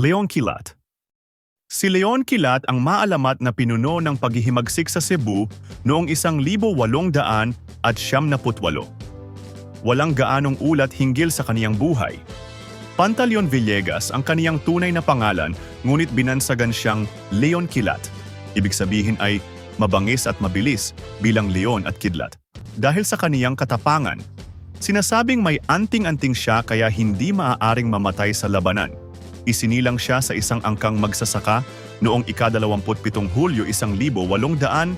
Leon Quilat. Si Leon Quilat ang maalamat na pinuno ng paghihimagsik sa Cebu noong 1878. Walang gaanong ulat hinggil sa kaniyang buhay. Pantaleon Villegas ang kaniyang tunay na pangalan, ngunit binansagan siyang Leon Quilat. Ibig sabihin ay mabangis at mabilis bilang Leon at Kidlat. Dahil sa kaniyang katapangan, sinasabing may anting-anting siya kaya hindi maaaring mamatay sa labanan. Isinilang siya sa isang angkang magsasaka noong ika-27 Hulyo 1873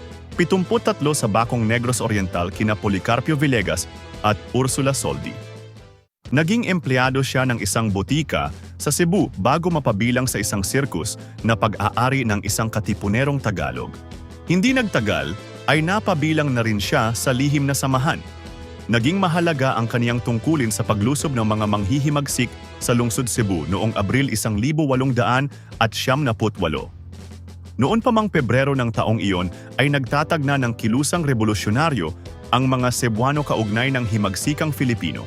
sa Bacong Negros Oriental kina Policarpio Villegas at Ursula Soldi. Naging empleyado siya ng isang botika sa Cebu bago mapabilang sa isang sirkus na pag-aari ng isang katipunerong Tagalog. Hindi nagtagal ay napabilang na rin siya sa lihim na samahan. Naging mahalaga ang kaniyang tungkulin sa paglusob ng mga manghihimagsik sa lungsod Cebu noong Abril 1878. Noon pa mang Pebrero ng taong iyon ay nagtatagna ng kilusang revolusyonaryo ang mga Cebuano kaugnay ng himagsikang Filipino.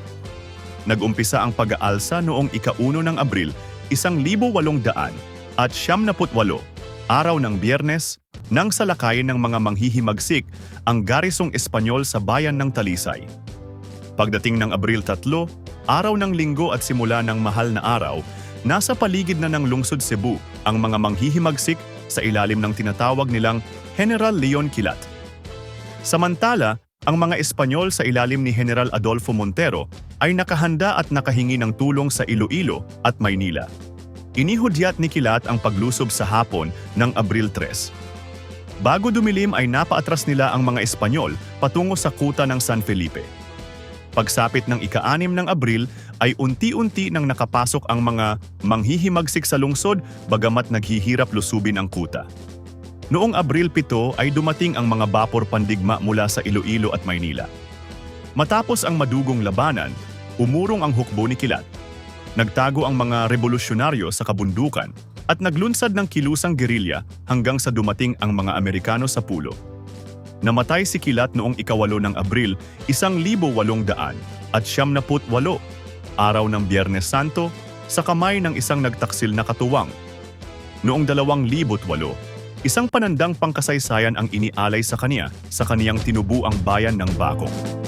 Nag-umpisa ang pag-aalsa noong ika-1 ng Abril 1878, araw ng Biyernes, nang salakayin ng mga manghihimagsik ang garisong Espanyol sa bayan ng Talisay. Pagdating ng Abril 3, araw ng Linggo at simula ng mahal na araw, nasa paligid na ng lungsod Cebu ang mga manghihimagsik sa ilalim ng tinatawag nilang General Leon Quilat. Samantala, ang mga Espanyol sa ilalim ni General Adolfo Montero ay nakahanda at nakahingi ng tulong sa Iloilo at Maynila. Inihudyat ni Quilat ang paglusob sa hapon ng Abril 3. Bago dumilim ay napaatras nila ang mga Espanyol patungo sa kuta ng San Felipe. Pagsapit ng ika-6 ng Abril ay unti-unti nang nakapasok ang mga manghihimagsik sa lungsod bagamat naghihirap lusubin ang kuta. Noong Abril 7 ay dumating ang mga bapor pandigma mula sa Iloilo at Maynila. Matapos ang madugong labanan, umurong ang hukbo ni Quilat. Nagtago ang mga revolusyonaryo sa kabundukan at naglunsad ng kilusang gerilya hanggang sa dumating ang mga Amerikano sa pulo. Namatay si Quilat noong ika-8 ng Abril 1878, araw ng Biyernes Santo, sa kamay ng isang nagtaksil na katuwang. Noong 2008, isang panandang pangkasaysayan ang inialay sa kaniya sa kaniyang tinubuang bayan ng Bacong.